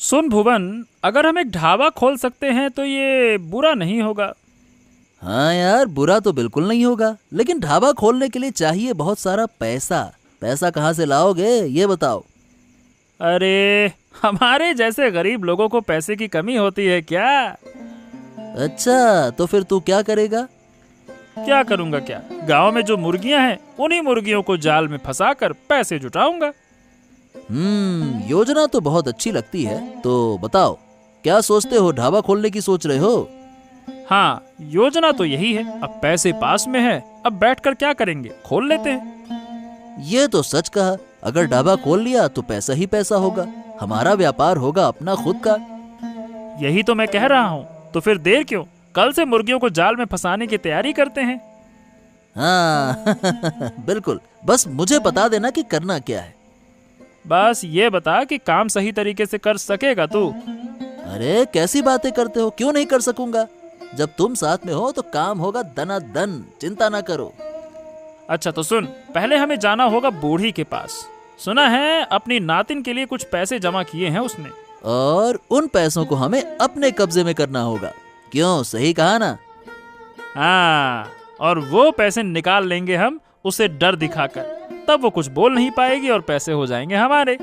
सुन भुवन, अगर हम एक ढाबा खोल सकते हैं तो ये बुरा नहीं होगा। हाँ यार, बुरा तो बिल्कुल नहीं होगा, लेकिन ढाबा खोलने के लिए चाहिए बहुत सारा पैसा। पैसा कहाँ से लाओगे ये बताओ। अरे, हमारे जैसे गरीब लोगों को पैसे की कमी होती है क्या? अच्छा, तो फिर तू क्या करेगा? क्या करूंगा क्या? गांव में जो मुर्गियां हैं उन्हीं मुर्गियों को जाल में फंसाकर पैसे जुटाऊंगा। योजना तो बहुत अच्छी लगती है। तो बताओ, क्या सोचते हो? ढाबा खोलने की सोच रहे हो? हाँ, योजना तो यही है। अब पैसे पास में है, अब बैठकर क्या करेंगे, खोल लेते हैं। ये तो सच कहा। अगर ढाबा खोल लिया तो पैसा ही पैसा होगा। हमारा व्यापार होगा अपना खुद का। यही तो मैं कह रहा हूँ। तो फिर देर क्यों, कल से मुर्गियों को जाल में फंसाने की तैयारी करते हैं। हाँ बिल्कुल, बस मुझे बता देना कि करना क्या है। बस ये बता कि काम सही तरीके से कर सकेगा तू? अरे कैसी बातें करते हो, क्यों नहीं कर सकूंगा। जब तुम साथ में हो तो काम होगा दनादन, चिंता ना करो। अच्छा तो सुन, पहले हमें जाना होगा बूढ़ी के पास। सुना है अपनी नातिन के लिए कुछ पैसे जमा किए हैं उसने। और उन पैसों को हमें अपने कब्जे में करना होगा। क्यों, सही कहा ना? हाँ, और वो पैसे निकाल लेंगे हम उसे डर दिखाकर। तब वो कुछ बोल नहीं पाएगी और पैसे हो जाएंगे हमारे।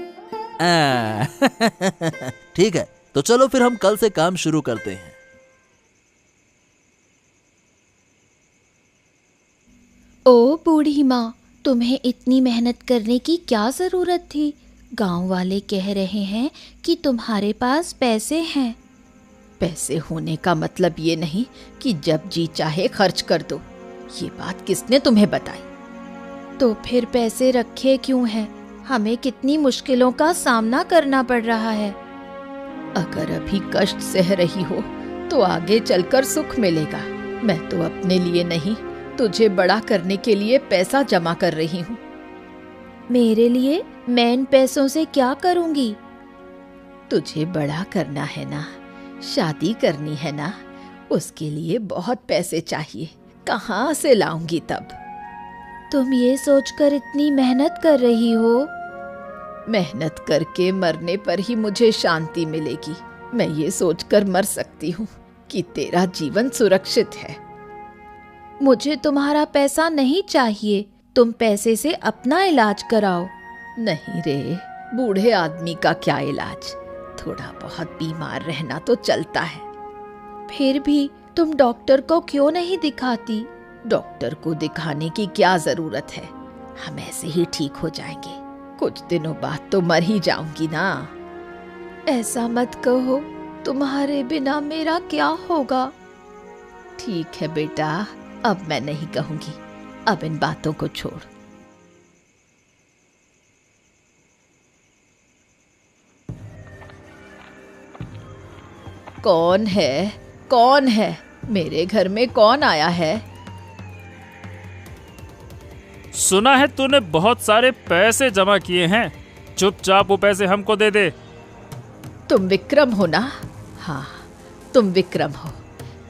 ठीक है, तो चलो फिर हम कल से काम शुरू करते हैं। ओ बूढ़ी माँ, तुम्हें इतनी मेहनत करने की क्या ज़रूरत थी? गांव वाले कह रहे हैं कि तुम्हारे पास पैसे हैं। पैसे होने का मतलब ये नहीं कि जब जी चाहे खर्च कर दो। ये बात किसने तुम्हें बताई? तो फिर पैसे रखे क्यों हैं? हमें कितनी मुश्किलों का सामना करना पड़ रहा है। अगर अभी कष्ट सह रही हो तो आगे चलकर सुख मिलेगा। मैं तो अपने लिए नहीं, तुझे बड़ा करने के लिए पैसा जमा कर रही हूँ। मेरे लिए? मैं इन पैसों से क्या करूँगी? तुझे बड़ा करना है ना, शादी करनी है ना, उसके लिए बहुत पैसे चाहिए। कहाँ से लाऊंगी तब? तुम ये सोचकर इतनी मेहनत कर रही हो? मेहनत करके मरने पर ही मुझे शांति मिलेगी। मैं ये सोचकर मर सकती हूँ कि तेरा जीवन सुरक्षित है। मुझे तुम्हारा पैसा नहीं चाहिए। तुम पैसे से अपना इलाज कराओ। नहीं रे, बूढ़े आदमी का क्या इलाज? थोड़ा बहुत बीमार रहना तो चलता है। फिर भी तुम डॉक्टर को क्यों नहीं दिखाती? डॉक्टर को दिखाने की क्या जरूरत है? हम ऐसे ही ठीक हो जाएंगे। कुछ दिनों बाद तो मर ही जाऊंगी ना। ऐसा मत कहो, तुम्हारे बिना मेरा क्या होगा? ठीक है बेटा, अब मैं नहीं कहूंगी। अब इन बातों को छोड़। कौन है? कौन है? मेरे घर में कौन आया है? सुना है तूने बहुत सारे पैसे जमा किए हैं। चुपचाप वो पैसे हमको दे दे। तुम विक्रम हो ना? हाँ, तुम विक्रम हो।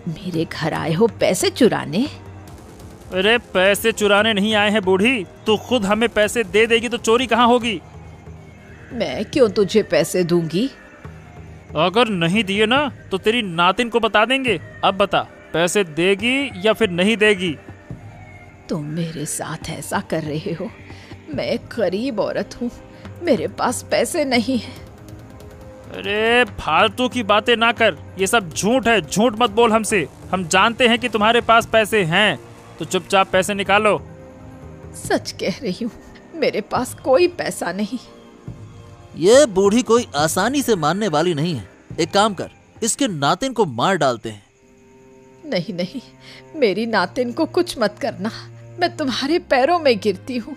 मेरे घर आए हो पैसे चुराने? अरे पैसे चुराने नहीं आए हैं बूढ़ी। तू खुद हमें पैसे दे देगी तो चोरी कहाँ होगी? मैं क्यों तुझे पैसे दूंगी? अगर नहीं दिए ना तो तेरी नातिन को बता देंगे। अब बता, पैसे देगी या फिर नहीं देगी? तुम मेरे साथ ऐसा कर रहे हो। मैं एक गरीब औरत हूँ, मेरे पास पैसे नहीं है। अरे फालतू की बातें ना कर, ये सब झूठ है। झूठ मत बोल हमसे। हम जानते हैं कि तुम्हारे पास पैसे हैं, तो चुपचाप पैसे निकालो। सच कह रही हूँ, मेरे पास कोई पैसा नहीं। ये बूढ़ी कोई आसानी से मानने वाली नहीं है। एक काम कर, इसके नातिन को मार डालते हैं। नहीं नहीं, मेरी नातिन को कुछ मत करना। मैं तुम्हारे पैरों में गिरती हूँ।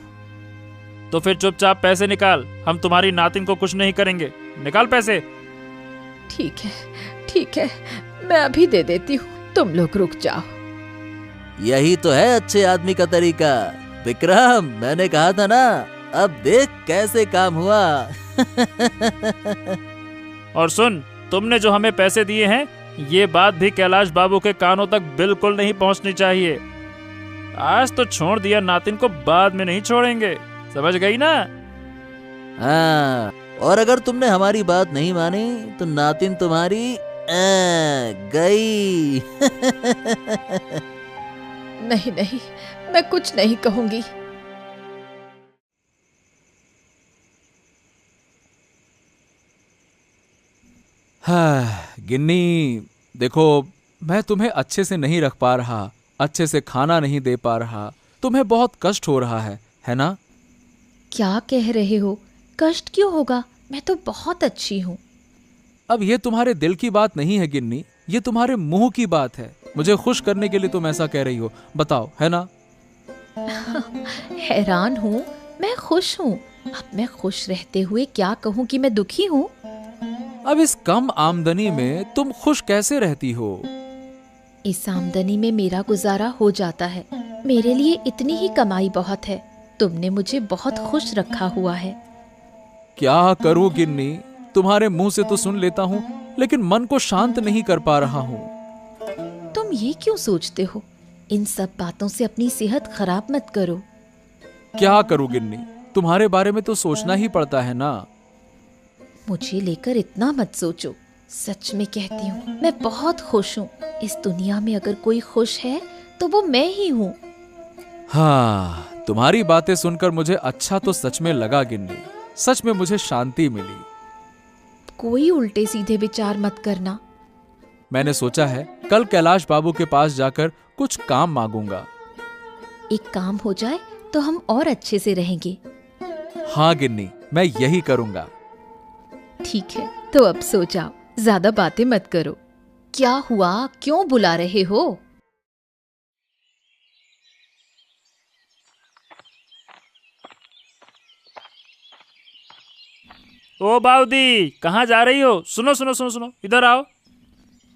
तो फिर चुपचाप पैसे निकाल। हम तुम्हारी नातिन को कुछ नहीं करेंगे। निकाल पैसे। ठीक है, ठीक है, मैं अभी दे देती हूँ। तुम लोग रुक जाओ। यही तो है अच्छे आदमी का तरीका। विक्रम, मैंने कहा था ना, अब देख कैसे काम हुआ। और सुन, तुमने जो हमें पैसे दिए हैं, ये बात भी कैलाश बाबू के कानों तक बिल्कुल नहीं पहुंचनी चाहिए। आज तो छोड़ दिया नातिन को, बाद में नहीं छोड़ेंगे। समझ गई ना? हाँ, और अगर तुमने हमारी बात नहीं मानी तो नातिन तुम्हारी गई। नहीं नहीं, मैं कुछ नहीं कहूंगी। हाँ गिन्नी, देखो मैं तुम्हें अच्छे से नहीं रख पा रहा, अच्छे से खाना नहीं दे पा रहा, तुम्हें बहुत कष्ट हो रहा है ना? क्या कह रहे हो? कष्ट क्यों होगा? मैं तो बहुत अच्छी हूँ। अब ये तुम्हारे दिल की बात नहीं है गिन्नी, ये तुम्हारे मुंह की बात है। मुझे खुश करने के लिए तुम ऐसा कह रही हो, बताओ, है ना? हैरान हूँ, मैं खुश हूँ। अब मैं खुश रहते हुए क्या कहूँ कि मैं दुखी हूँ? अब इस कम आमदनी में तुम खुश कैसे रहती हो? इस आमदनी में मेरा गुजारा हो जाता है। मेरे लिए इतनी ही कमाई बहुत है। तुमने मुझे बहुत खुश रखा हुआ है। क्या करूं गिन्नी, तुम्हारे मुंह से तो सुन लेता हूं, लेकिन मन को शांत नहीं कर पा रहा हूं। तुम ये क्यों सोचते हो? इन सब बातों से अपनी सेहत खराब मत करो। क्या करूं गिन्नी, तुम्हारे बारे में तो सोचना ही पड़ता है ना। मुझे लेकर इतना मत सोचो। सच में कहती हूँ, मैं बहुत खुश हूँ। इस दुनिया में अगर कोई खुश है तो वो मैं ही हूँ। हाँ, तुम्हारी बातें सुनकर मुझे अच्छा तो सच में लगा गिन्नी, सच में मुझे शांति मिली। कोई उल्टे सीधे विचार मत करना। मैंने सोचा है कल कैलाश बाबू के पास जाकर कुछ काम मांगूंगा। एक काम हो जाए तो हम और अच्छे से रहेंगे। हाँ गिन्नी, मैं यही करूंगा। ठीक है, तो अब सो जाओ, ज्यादा बातें मत करो। क्या हुआ? क्यों बुला रहे हो? ओ बाउदी, कहाँ जा रही हो? सुनो सुनो सुनो सुनो, इधर आओ।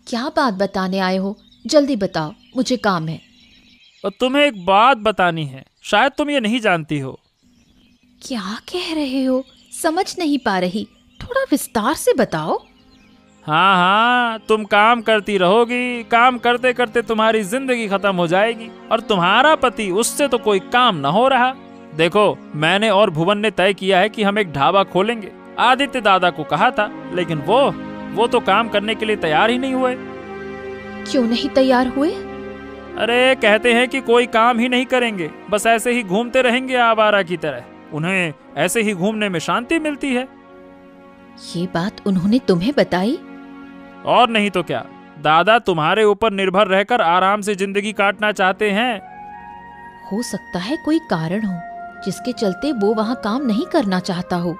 क्या बात बताने आए हो? जल्दी बताओ, मुझे काम है। और तुम्हें एक बात बतानी है, शायद तुम ये नहीं जानती हो। क्या कह रहे हो? समझ नहीं पा रही, थोड़ा विस्तार से बताओ। हाँ हाँ, तुम काम करती रहोगी, काम करते करते तुम्हारी जिंदगी खत्म हो जाएगी और तुम्हारा पति, उससे तो कोई काम न हो रहा। देखो, मैंने और भुवन ने तय किया है कि हम एक ढाबा खोलेंगे। आदित्य दादा को कहा था, लेकिन वो तो काम करने के लिए तैयार ही नहीं हुए। क्यों नहीं तैयार हुए? अरे कहते हैं कि कोई काम ही नहीं करेंगे, बस ऐसे ही घूमते रहेंगे आवारा की तरह। उन्हें ऐसे ही घूमने में शांति मिलती है। ये बात उन्होंने तुम्हें बताई? और नहीं तो क्या, दादा तुम्हारे ऊपर निर्भर रहकर आराम से जिंदगी काटना चाहते हैं। हो सकता है कोई कारण हो जिसके चलते वो वहाँ काम नहीं करना चाहता हो।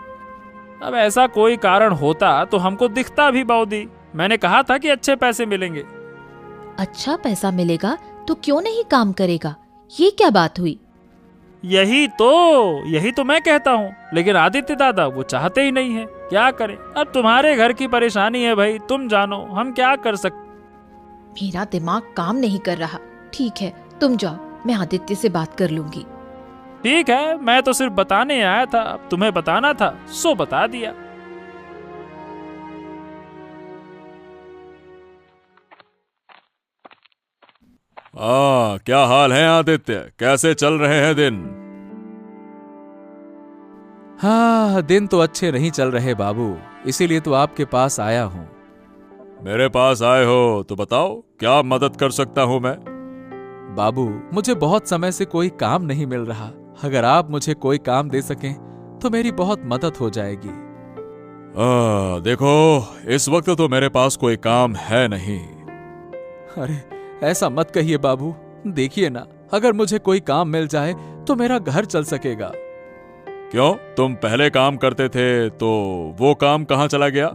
अब ऐसा कोई कारण होता तो हमको दिखता भी बाउदी। मैंने कहा था कि अच्छे पैसे मिलेंगे। अच्छा पैसा मिलेगा तो क्यों नहीं काम करेगा? ये क्या बात हुई? यही तो मैं कहता हूँ, लेकिन आदित्य दादा वो चाहते ही नहीं है। क्या करें? अब तुम्हारे घर की परेशानी है भाई, तुम जानो, हम क्या कर सकते। मेरा दिमाग काम नहीं कर रहा। ठीक है, तुम जाओ, मैं आदित्य से बात कर लूंगी। ठीक है, मैं तो सिर्फ बताने आया था, अब तुम्हें बताना था सो बता दिया। क्या हाल है आदित्य, कैसे चल रहे हैं दिन? हाँ, दिन तो अच्छे नहीं चल रहे बाबू, इसीलिए तो आपके पास आया हूँ। मेरे पास आए हो तो बताओ, क्या मदद कर सकता हूँ मैं? बाबू, मुझे बहुत समय से कोई काम नहीं मिल रहा। अगर आप मुझे कोई काम दे सकें तो मेरी बहुत मदद हो जाएगी। देखो, इस वक्त तो मेरे पास कोई काम है नहीं। अरे ऐसा मत कहिए बाबू, देखिए ना, अगर मुझे कोई काम मिल जाए तो मेरा घर चल सकेगा। क्यों, तुम पहले काम करते थे तो वो काम कहाँ चला गया?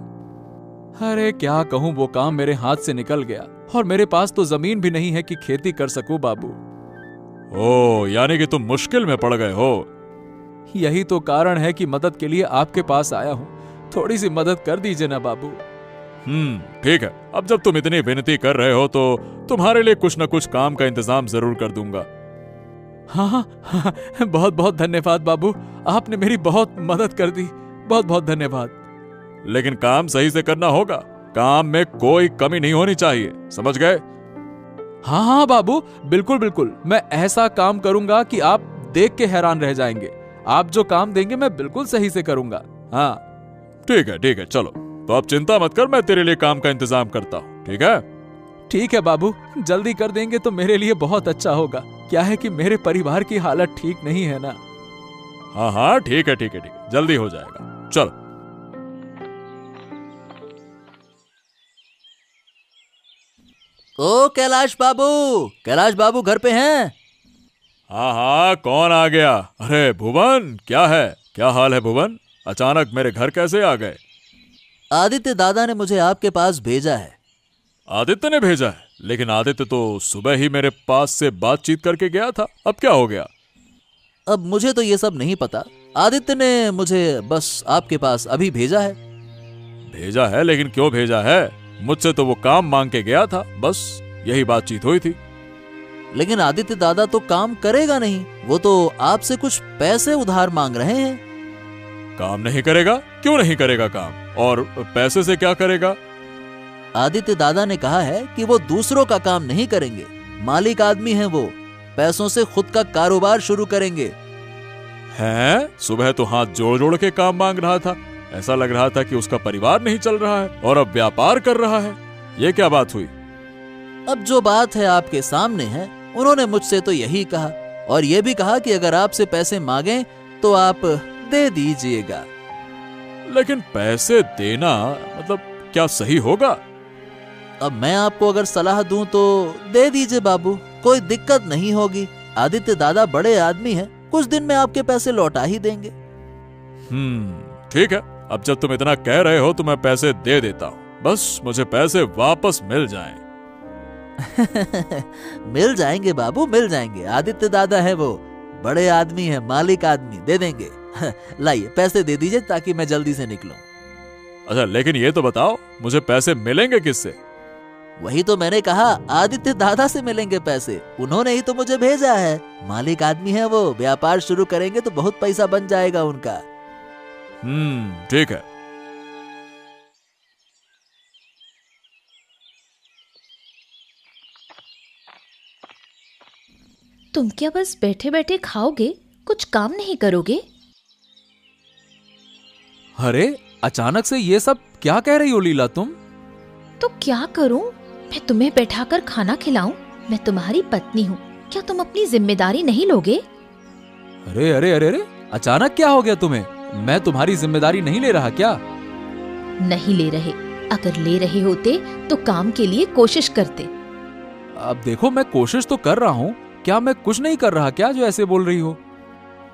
अरे क्या कहूँ, वो काम मेरे हाथ से निकल गया और मेरे पास तो जमीन भी नहीं है कि खेती कर सकूं बाबू। ओह, यानी कि तुम मुश्किल में पड़ गए हो। यही तो कारण है कि मदद के लिए आपके पास आया हूँ। थोड़ी सी मदद कर दीजिए ना बाबू। ठीक है, अब जब तुम इतनी विनती कर रहे हो तो तुम्हारे लिए कुछ न कुछ काम का इंतजाम जरूर कर दूंगा। हाँ, बहुत बहुत धन्यवाद बाबू, आपने मेरी बहुत मदद कर दी, बहुत बहुत धन्यवाद। लेकिन काम सही से करना होगा, काम में कोई कमी नहीं होनी चाहिए, समझ गए? हाँ हाँ बाबू, बिल्कुल बिल्कुल, मैं ऐसा काम करूंगा कि आप देख के हैरान रह जाएंगे। आप जो काम देंगे मैं बिल्कुल सही से करूंगा। हाँ, ठीक है, चलो। तो अब चिंता मत कर, मैं तेरे लिए काम का इंतजाम करता हूँ, ठीक है? ठीक है बाबू, जल्दी कर देंगे तो मेरे लिए बहुत अच्छा होगा। क्या है कि मेरे परिवार की हालत ठीक नहीं है ना। हाँ, ठीक है, जल्दी हो जाएगा, चलो। ओ कैलाश बाबू घर पे हैं? हाँ, कौन आ गया? अरे भुवन, क्या है? क्या हाल है भुवन? अचानक मेरे घर कैसे आ गए? आदित्य दादा ने मुझे आपके पास भेजा है। आदित्य ने भेजा है? लेकिन आदित्य तो सुबह ही मेरे पास से बातचीत करके गया था, अब क्या हो गया? अब मुझे तो ये सब नहीं पता। आदित्य ने मुझे बस आपके पास अभी भेजा है। भेजा है? लेकिन क्यों भेजा है? मुझसे तो वो काम मांग के गया था, बस यही बातचीत हुई थी। लेकिन आदित्य दादा तो काम करेगा नहीं, वो तो आपसे कुछ पैसे उधार मांग रहे हैं। काम नहीं करेगा? क्यों नहीं करेगा काम? और पैसे से क्या करेगा? आदित्य दादा ने कहा है कि वो दूसरों का काम नहीं करेंगे, मालिक आदमी हैं वो, पैसों से खुद का कारोबार शुरू करेंगे। हैं? सुबह तो हाथ जोड़ जोड़ के काम मांग रहा था, ऐसा लग रहा था कि उसका परिवार नहीं चल रहा है और अब व्यापार कर रहा है। ये क्या बात हुई? अब जो बात है आपके सामने है। उन्होंने मुझसे तो यही कहा, और ये भी कहा कि अगर आपसे पैसे मांगे तो आप दे दीजिएगा। लेकिन पैसे देना मतलब क्या सही होगा? अब मैं आपको अगर सलाह दूं तो दे दीजिए बाबू, कोई दिक्कत नहीं होगी। आदित्य दादा बड़े आदमी हैं, कुछ दिन में आपके पैसे लौटा ही देंगे। ठीक है, अब जब तुम इतना कह रहे हो तो मैं पैसे दे देता हूँ, बस मुझे पैसे वापस मिल जाएं। मिल जाएंगे बाबू, मिल जाएंगे। आदित्य दादा है वो, बड़े आदमी है, मालिक आदमी, दे देंगे। लाइए पैसे दे दीजिए ताकि मैं जल्दी से निकलूं। अच्छा, लेकिन ये तो बताओ मुझे पैसे मिलेंगे किससे? वही तो मैंने कहा, आदित्य दादा से मिलेंगे पैसे, उन्होंने ही तो मुझे भेजा है। मालिक आदमी है वो, व्यापार शुरू करेंगे तो बहुत पैसा बन जाएगा उनका। ठीक है। तुम क्या बस बैठे बैठे खाओगे, कुछ काम नहीं करोगे? अरे अचानक से ये सब क्या कह रही हो लीला तुम? तो क्या करूं? मैं तुम्हें बैठाकर खाना खिलाऊं? मैं तुम्हारी पत्नी हूँ, क्या तुम अपनी जिम्मेदारी नहीं लोगे? अरे अरे अरे अरे, अचानक क्या हो गया तुम्हें? मैं तुम्हारी जिम्मेदारी नहीं ले रहा क्या? नहीं ले रहे। अगर ले रहे होते तो काम के लिए कोशिश करते। अब देखो, मैं कोशिश तो कर रहा हूँ, क्या मैं कुछ नहीं कर रहा क्या जो ऐसे बोल रही हो?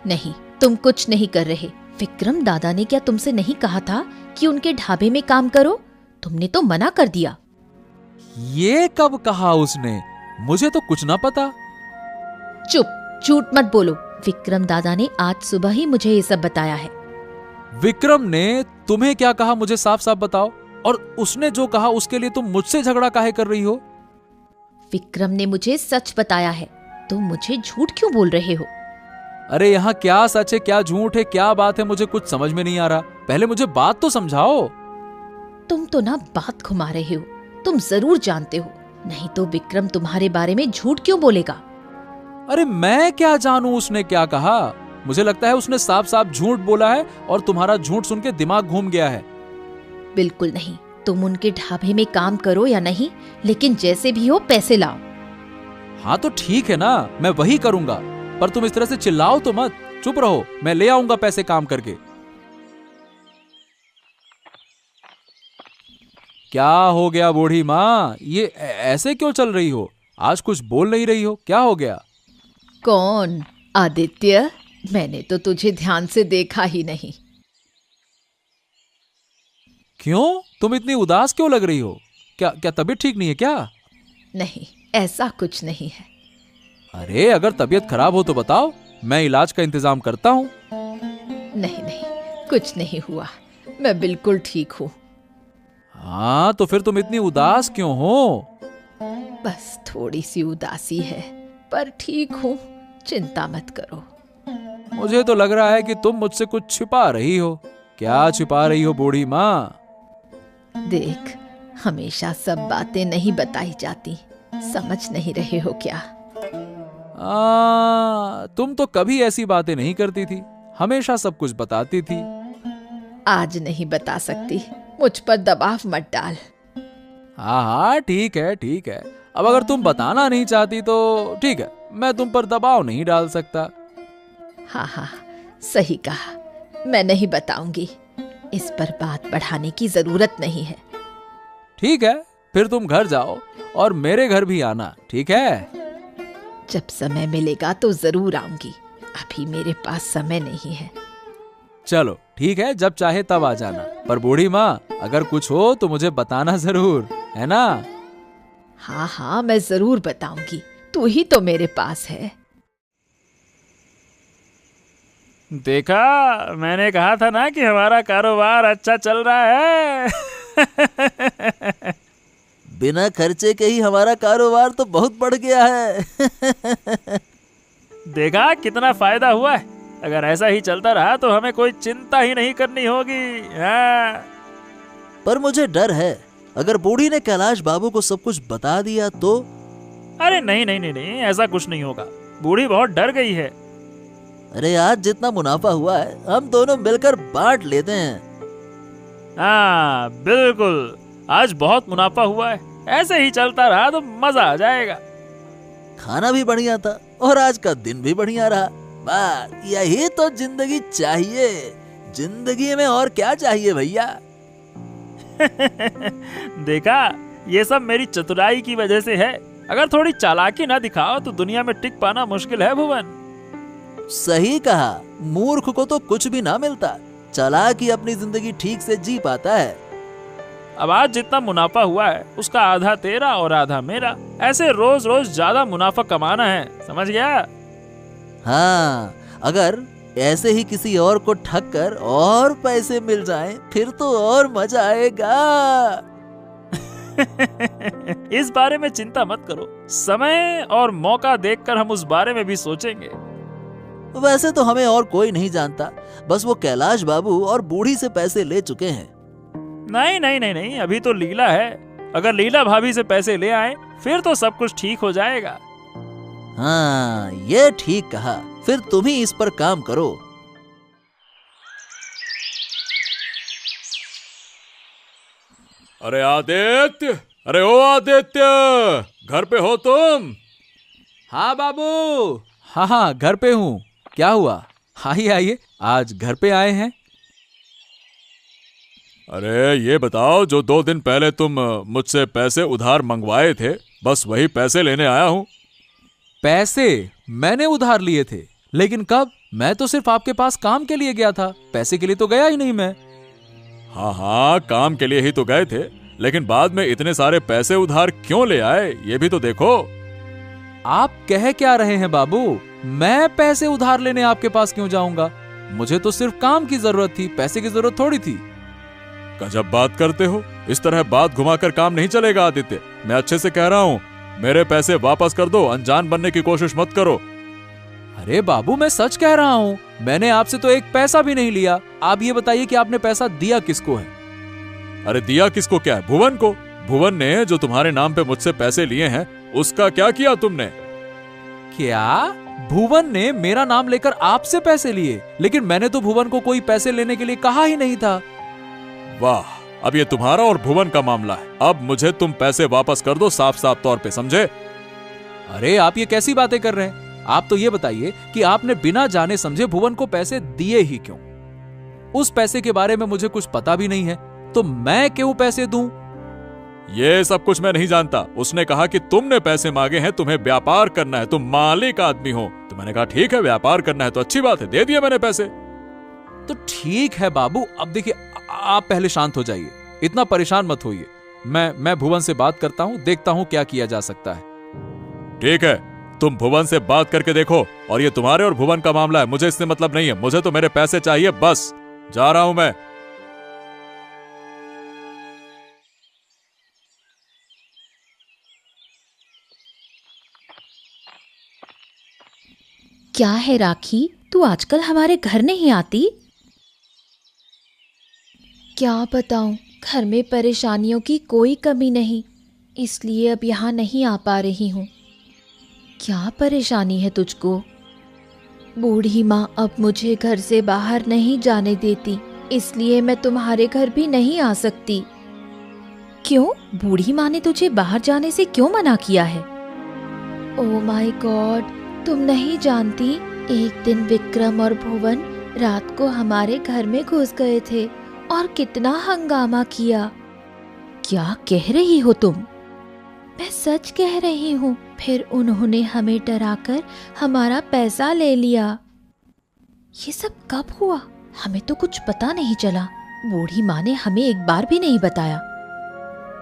नहीं, तुम कुछ नहीं कर रहे। विक्रम दादा ने क्या तुमसे नहीं कहा था कि उनके ढाबे में काम करो? तुमने तो मना कर दिया। ये कब कहा उसने? मुझे तो कुछ ना पता। चुप, झूठ मत बोलो। विक्रम दादा ने आज सुबह ही मुझे ये सब बताया है। विक्रम ने तुम्हें क्या कहा मुझे साफ साफ बताओ, और उसने जो कहा उसके लिए तुम मुझसे झगड़ा काहे कर रही हो? विक्रम ने मुझे सच बताया है, तुम मुझे झूठ क्यों बोल रहे हो? अरे यहाँ क्या सच है क्या झूठ है, क्या बात है, मुझे कुछ समझ में नहीं आ रहा। पहले मुझे बात तो समझाओ। तुम तो ना बात घुमा रहे हो, तुम जरूर जानते हो, नहीं तो विक्रम तुम्हारे बारे में झूठ क्यों बोलेगा? अरे मैं क्या जानूं उसने क्या कहा? मुझे लगता है उसने साफ साफ झूठ बोला है और तुम्हारा झूठ सुन के दिमाग घूम गया है। बिल्कुल नहीं। तुम उनके ढाबे में काम करो या नहीं, लेकिन जैसे भी हो पैसे लाओ। हाँ तो ठीक है ना, मैं वही करूंगा, पर तुम इस तरह से चिल्लाओ तो मत, चुप रहो, मैं ले आऊंगा पैसे काम करके। क्या हो गया बूढ़ी माँ, ये ऐसे क्यों चल रही हो? आज कुछ बोल नहीं रही हो, क्या हो गया? कौन? आदित्य? मैंने तो तुझे ध्यान से देखा ही नहीं। क्यों, तुम इतनी उदास क्यों लग रही हो? क्या तबीयत ठीक नहीं है क्या? नहीं, ऐसा कुछ नहीं है। अरे अगर तबीयत खराब हो तो बताओ, मैं इलाज का इंतजाम करता हूँ। नहीं नहीं, कुछ नहीं हुआ, मैं बिल्कुल ठीक हूँ। हाँ तो फिर तुम इतनी उदास क्यों हो? बस थोड़ी सी उदासी है, पर ठीक हूँ, चिंता मत करो। मुझे तो लग रहा है कि तुम मुझसे कुछ छिपा रही हो। क्या छिपा रही हो बूढ़ी माँ? देख, हमेशा सब बातें नहीं बताई जाती, समझ नहीं रहे हो क्या? तुम तो कभी ऐसी बातें नहीं करती थी, हमेशा सब कुछ बताती थी। आज नहीं बता सकती, मुझ पर दबाव मत डाल। हाँ हाँ ठीक है ठीक है, अब अगर तुम बताना नहीं चाहती तो ठीक है, मैं तुम पर दबाव नहीं डाल सकता। हाँ हाँ सही कहा, मैं नहीं बताऊंगी। इस पर बात बढ़ाने की जरूरत नहीं है। ठीक है, फिर तुम घर जाओ और मेरे घर भी आना, ठीक है? जब समय मिलेगा तो जरूर आऊंगी, अभी मेरे पास समय नहीं है। चलो ठीक है, जब चाहे तब आ जाना, पर बूढ़ी माँ अगर कुछ हो तो मुझे बताना जरूर, है ना? हाँ हाँ मैं जरूर बताऊंगी, तू ही तो मेरे पास है। देखा, मैंने कहा था ना कि हमारा कारोबार अच्छा चल रहा है। बिना खर्चे के ही हमारा कारोबार तो बहुत बढ़ गया है। देखा कितना फायदा हुआ है। अगर ऐसा ही चलता रहा तो हमें कोई चिंता ही नहीं करनी होगी। हाँ। पर मुझे डर है, अगर बूढ़ी ने कैलाश बाबू को सब कुछ बता दिया तो? अरे नहीं नहीं नहीं नहीं, ऐसा कुछ नहीं होगा। बूढ़ी बहुत डर गई है। अरे आज जितना मुनाफा हुआ है हम दोनों मिलकर बांट लेते हैं। हाँ बिल्कुल, आज बहुत मुनाफा हुआ है। ऐसे ही चलता रहा तो मजा आ जाएगा। खाना भी बढ़िया था और आज का दिन भी बढ़िया रहा। बस यही तो जिंदगी चाहिए। जिंदगी में और क्या चाहिए भैया? देखा, ये सब मेरी चतुराई की वजह से है। अगर थोड़ी चालाकी ना दिखाओ तो दुनिया में टिक पाना मुश्किल है भुवन। सही कहा, मूर्ख को तो कुछ भी ना मिलता, चालाकी अपनी जिंदगी ठीक से जी पाता है। अब आज जितना मुनाफा हुआ है उसका आधा तेरा और आधा मेरा। ऐसे रोज रोज ज्यादा मुनाफा कमाना है, समझ गया? हाँ, अगर ऐसे ही किसी और को ठग कर और पैसे मिल जाएं, फिर तो और मजा आएगा। इस बारे में चिंता मत करो, समय और मौका देखकर हम उस बारे में भी सोचेंगे। वैसे तो हमें और कोई नहीं जानता, बस वो कैलाश बाबू और बूढ़ी से पैसे ले चुके हैं। नहीं नहीं नहीं नहीं, अभी तो लीला है। अगर लीला भाभी से पैसे ले आए फिर तो सब कुछ ठीक हो जाएगा। हाँ ये ठीक कहा, फिर तुम ही इस पर काम करो। अरे आदित्य, अरे ओ आदित्य, घर पे हो तुम? हाँ बाबू, हाँ हाँ घर पे हूँ। क्या हुआ? आइए आइए, आज घर पे आए हैं। अरे ये बताओ, जो 2 दिन पहले तुम मुझसे पैसे उधार मंगवाए थे, बस वही पैसे लेने आया हूँ। पैसे मैंने उधार लिए थे, लेकिन कब? मैं तो सिर्फ आपके पास काम के लिए गया था, पैसे के लिए तो गया ही नहीं मैं। हाँ हाँ, काम के लिए ही तो गए थे, लेकिन बाद में इतने सारे पैसे उधार क्यों ले आए, ये भी तो देखो। आप कह क्या रहे हैं बाबू? मैं पैसे उधार लेने आपके पास क्यों जाऊंगा? मुझे तो सिर्फ काम की जरूरत थी, पैसे की जरूरत थोड़ी थी। गजब बात करते हो, इस तरह बात घुमाकर काम नहीं चलेगा आदित्य। मैं अच्छे से कह रहा हूँ, मेरे पैसे वापस कर दो, अनजान बनने की कोशिश मत करो। अरे बाबू मैं सच कह रहा हूँ, मैंने आपसे तो एक पैसा भी नहीं लिया। आप ये बताइए कि आपने पैसा दिया किसको है? अरे दिया किसको क्या है? भुवन को। भुवन ने जो तुम्हारे नाम पे मुझसे पैसे लिए हैं, उसका क्या किया तुमने? क्या? भुवन ने मेरा नाम लेकर आपसे पैसे लिए? लेकिन मैंने तो भुवन को कोई पैसे लेने के लिए कहा ही नहीं था। वाह, अब ये तुम्हारा और भुवन का मामला है। अब मुझे तुम पैसे वापस कर दो, साफ साफ तौर पे, समझे? अरे आप ये कैसी बातें कर रहे हैं? आप तो ये बताइए कि आपने बिना जाने समझे भुवन को पैसे दिए ही क्यों? उस पैसे के बारे में मुझे कुछ पता भी नहीं है, तो मैं क्यों पैसे दूं? ये सब कुछ मैं नहीं जानता। उसने कहा कि तुमने पैसे मांगे हैं, तुम्हें व्यापार करना है, तुम मालिक आदमी हो। तो मैंने कहा ठीक है, व्यापार करना है तो अच्छी बात है, दे दिए मैंने पैसे। तो ठीक है बाबू, अब देखिए आप पहले शांत हो जाइए, इतना परेशान मत होइए। मैं भुवन से बात करता हूँ, देखता हूँ क्या किया जा सकता है। ठीक है, तुम भुवन से बात करके देखो, और ये तुम्हारे और भुवन का मामला है, मुझे इससे मतलब नहीं है। मुझे तो मेरे पैसे चाहिए, बस। जा रहा हूं मैं। क्या है राखी, तू आजकल हमारे घर नहीं आती? क्या बताऊं, घर में परेशानियों की कोई कमी नहीं, इसलिए अब यहाँ नहीं आ पा रही हूँ। क्या परेशानी है तुझको? बूढ़ी माँ अब मुझे घर से बाहर नहीं जाने देती, इसलिए मैं तुम्हारे घर भी नहीं आ सकती। क्यों? बूढ़ी माँ ने तुझे बाहर जाने से क्यों मना किया है? ओह माय गॉड, तुम नहीं जानती, एक दिन विक्रम और भुवन रात को हमारे घर में घुस गए थे और कितना हंगामा किया। क्या कह रही हो तुम? मैं सच कह रही हूँ। फिर उन्होंने हमें डराकर हमारा पैसा ले लिया। ये सब कब हुआ? हमें तो कुछ पता नहीं चला। बूढ़ी माँ ने हमें एक बार भी नहीं बताया।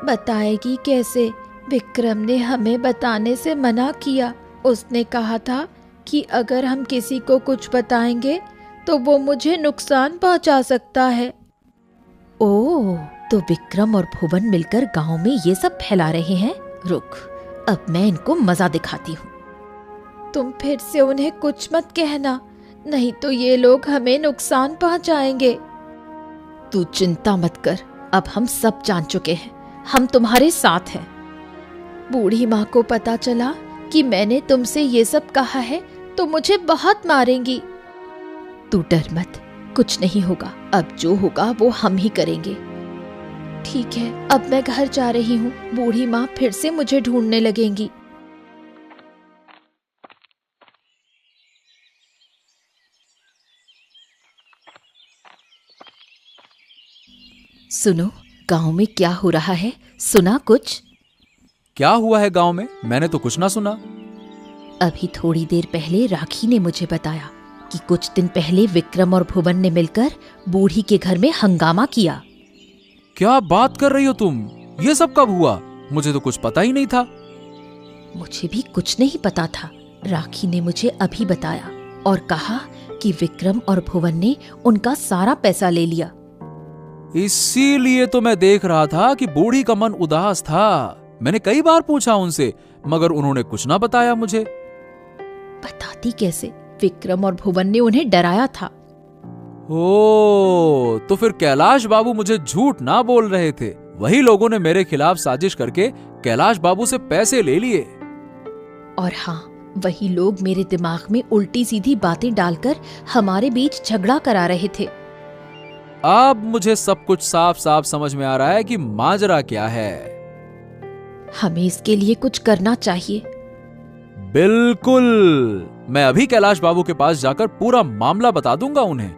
बताएगी कैसे? विक्रम ने हमें बताने से मना किया। उसने कहा था कि अगर हम किसी को कुछ बताएंगे तो वो मुझे नुकसान पहुंचा सकता है। ओह, तो विक्रम और भुवन मिलकर गांव में ये सब फैला रहे हैं। रुक, अब मैं इनको मजा दिखाती हूँ। तुम फिर से उन्हें कुछ मत कहना, नहीं तो ये लोग हमें नुकसान पहुंचाएंगे। तू चिंता मत कर, अब हम सब जान चुके हैं, हम तुम्हारे साथ हैं। बूढ़ी माँ को पता चला कि मैंने तुमसे ये सब कहा है तो मुझे बहुत मारेंगी। तू डर मत, कुछ नहीं होगा। अब जो होगा वो हम ही करेंगे। ठीक है, अब मैं घर जा रही हूँ। बूढ़ी माँ फिर से मुझे ढूंढने लगेंगी। सुनो, गांव में क्या हो रहा है? सुना कुछ? क्या हुआ है गांव में? मैंने तो कुछ ना सुना। अभी थोड़ी देर पहले राखी ने मुझे बताया कि कुछ दिन पहले विक्रम और भुवन ने मिलकर बूढ़ी के घर में हंगामा किया। क्या बात कर रही हो तुम? ये सब कब हुआ? मुझे तो कुछ पता ही नहीं था। मुझे भी कुछ नहीं पता था। राखी ने मुझे अभी बताया और कहा कि विक्रम और भुवन ने उनका सारा पैसा ले लिया। इसीलिए तो मैं देख रहा था कि बूढ़ी का मन उदास था। मैंने कई बार पूछा उनसे, मगर उन्होंने कुछ ना बताया मुझे। बताती कैसे? विक्रम और भुवन ने उन्हें डराया था। ओ, तो फिर कैलाश बाबू मुझे झूठ ना बोल रहे थे। वही लोगों ने मेरे खिलाफ साजिश करके कैलाश बाबू से पैसे ले लिए। और हाँ, वही लोग मेरे दिमाग में उल्टी सीधी बातें डालकर हमारे बीच झगड़ा करा रहे थे। अब मुझे सब कुछ साफ साफ समझ में आ रहा है कि माजरा क्या है। हमें इसके लिए कुछ करना चाहिए। बिल्कुल, मैं अभी कैलाश बाबू के पास जाकर पूरा मामला बता दूंगा उन्हें।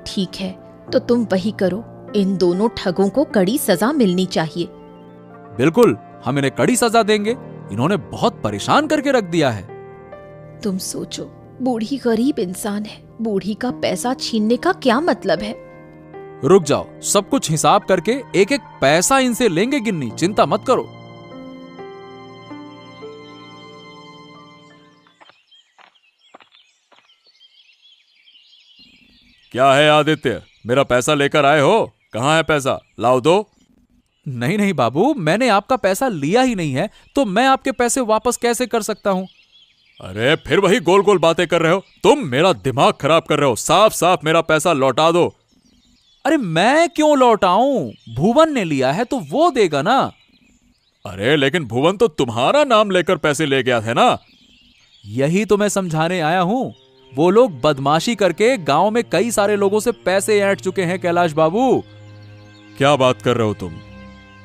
ठीक है, तो तुम वही करो। इन दोनों ठगों को कड़ी सजा मिलनी चाहिए। बिल्कुल, हम इन्हें कड़ी सजा देंगे। इन्होंने बहुत परेशान करके रख दिया है। तुम सोचो, बूढ़ी गरीब इंसान है, बूढ़ी का पैसा छीनने का क्या मतलब है? रुक जाओ, सब कुछ हिसाब करके एक एक पैसा इनसे लेंगे गिन्नी, चिंता मत करो। क्या है आदित्य, मेरा पैसा लेकर आए हो? कहाँ है पैसा? लाओ दो। नहीं नहीं बाबू, मैंने आपका पैसा लिया ही नहीं है, तो मैं आपके पैसे वापस कैसे कर सकता हूं? अरे फिर वही गोल गोल बातें कर रहे हो। तुम मेरा दिमाग खराब कर रहे हो। साफ साफ मेरा पैसा लौटा दो। अरे मैं क्यों लौटाऊं? भुवन ने लिया है तो वो देगा ना। अरे लेकिन भुवन तो तुम्हारा नाम लेकर पैसे ले गया था ना। यही तो मैं समझाने आया हूं। वो लोग बदमाशी करके गांव में कई सारे लोगों से पैसे ऐंठ चुके हैं कैलाश बाबू। क्या बात कर रहे हो तुम?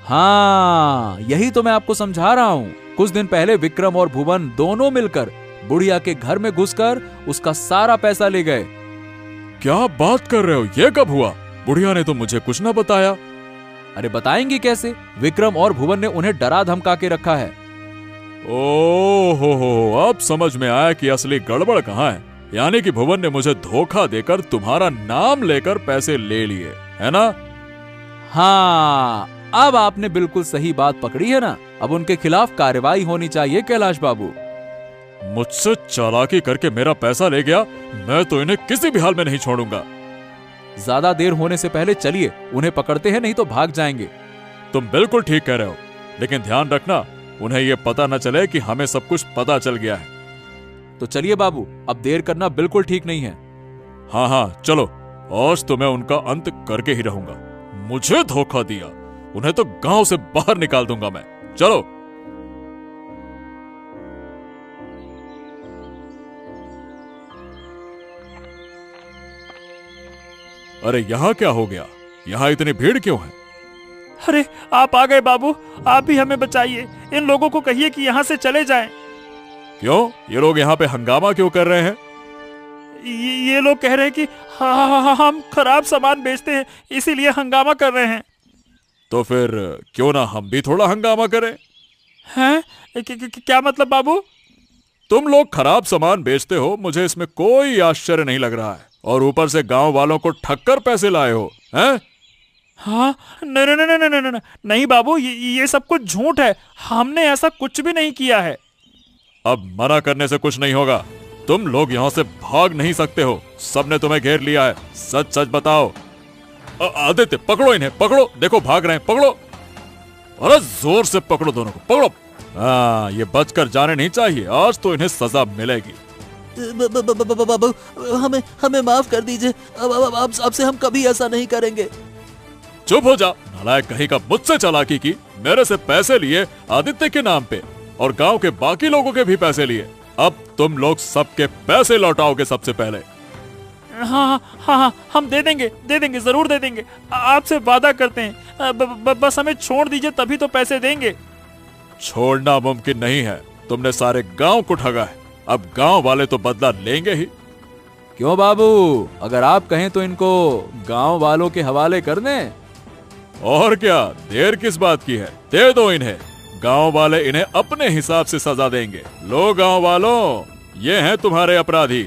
हाँ, यही तो मैं आपको समझा रहा हूं। कुछ दिन पहले विक्रम और भुवन दोनों मिलकर बुढ़िया के घर में घुसकर उसका सारा पैसा ले गए। क्या बात कर रहे हो? ये कब हुआ? बुढ़िया ने तो मुझे कुछ ना बताया। अरे बताएंगे कैसे? विक्रम और भुवन ने उन्हें डरा धमका के रखा है। ओ हो, अब समझ में आया कि असली गड़बड़ कहाँ है। यानी कि भुवन ने मुझे धोखा देकर तुम्हारा नाम लेकर पैसे ले लिए, है ना? हाँ, अब आपने बिल्कुल सही बात पकड़ी है ना। अब उनके खिलाफ कार्रवाई होनी चाहिए कैलाश बाबू। मुझसे चालाकी करके मेरा पैसा ले गया, मैं तो इन्हें किसी भी हाल में नहीं छोड़ूंगा। ज्यादा देर होने से पहले चलिए, उन्हें पकड़ते हैं, नहीं तो भाग जाएंगे। तुम बिल्कुल ठीक कह रहे हो, लेकिन ध्यान रखना उन्हें यह पता न चले कि हमें सब कुछ पता चल गया है। तो चलिए बाबू, अब देर करना बिल्कुल ठीक नहीं है। हाँ हाँ चलो, आज तो मैं उनका अंत करके ही रहूंगा। मुझे धोखा दिया, उन्हें तो गांव से बाहर निकाल दूंगा मैं। चलो। अरे यहाँ क्या हो गया? यहाँ इतनी भीड़ क्यों है? अरे आप आ गए बाबू, आप भी हमें बचाइए। इन लोगों को कहिए कि यहाँ से चले जाएं। क्यों? ये लोग यहाँ पे हंगामा क्यों कर रहे हैं? ये लोग कह रहे हैं कि हम खराब सामान बेचते हैं, इसीलिए हंगामा कर रहे हैं। तो फिर क्यों ना हम भी थोड़ा हंगामा करें? हैं? क्या मतलब बाबू? तुम लोग खराब सामान बेचते हो, मुझे इसमें कोई आश्चर्य नहीं लग रहा है, और ऊपर से गांव वालों को ठक्कर पैसे लाए हो, हैं? हाँ, नहीं नहीं बाबू, ये सब कुछ झूठ है। हमने ऐसा कुछ भी नहीं किया है। अब मना करने से कुछ नहीं होगा। तुम लोग यहाँ से भाग नहीं सकते हो, सबने तुम्हें घेर लिया है। सच सच बताओ। आदित्य, पकड़ो इन्हें, पकड़ो। देखो भाग रहे हैं, पकड़ो। अरे जोर से पकड़ो दोनों को, पकड़ो। हाँ, ये बचकर जाने नहीं चाहिए। आज तो इन्हें सजा मिलेगी। बाबू, हमें माफ कर दीजिए। अब आपसे हम कभी ऐसा नहीं करेंगे। चुप हो जा, नालायक कहीं का। मुझसे चालाकी की, मेरे से पैसे लिए आदित्य के नाम पे, और गांव के बाकी लोगों के भी पैसे लिए। अब तुम लोग सबके पैसे लौटाओगे सबसे पहले। हाँ, हम दे देंगे, जरूर दे देंगे। आपसे वादा करते हैं। बस हमें छोड़ दीजिए, तभी तो पैसे देंगे। छोड़ना मुमकिन नहीं है। तुमने सारे गांव को ठगा है, अब गांव वाले तो बदला लेंगे ही। क्यों बाबू, अगर आप कहें तो इनको गांव वालों के हवाले कर दें। और क्या देर किस बात की है? दे दो इन्हें। गांव वाले इन्हें अपने हिसाब से सजा देंगे। लो गांव वालों, ये हैं तुम्हारे अपराधी।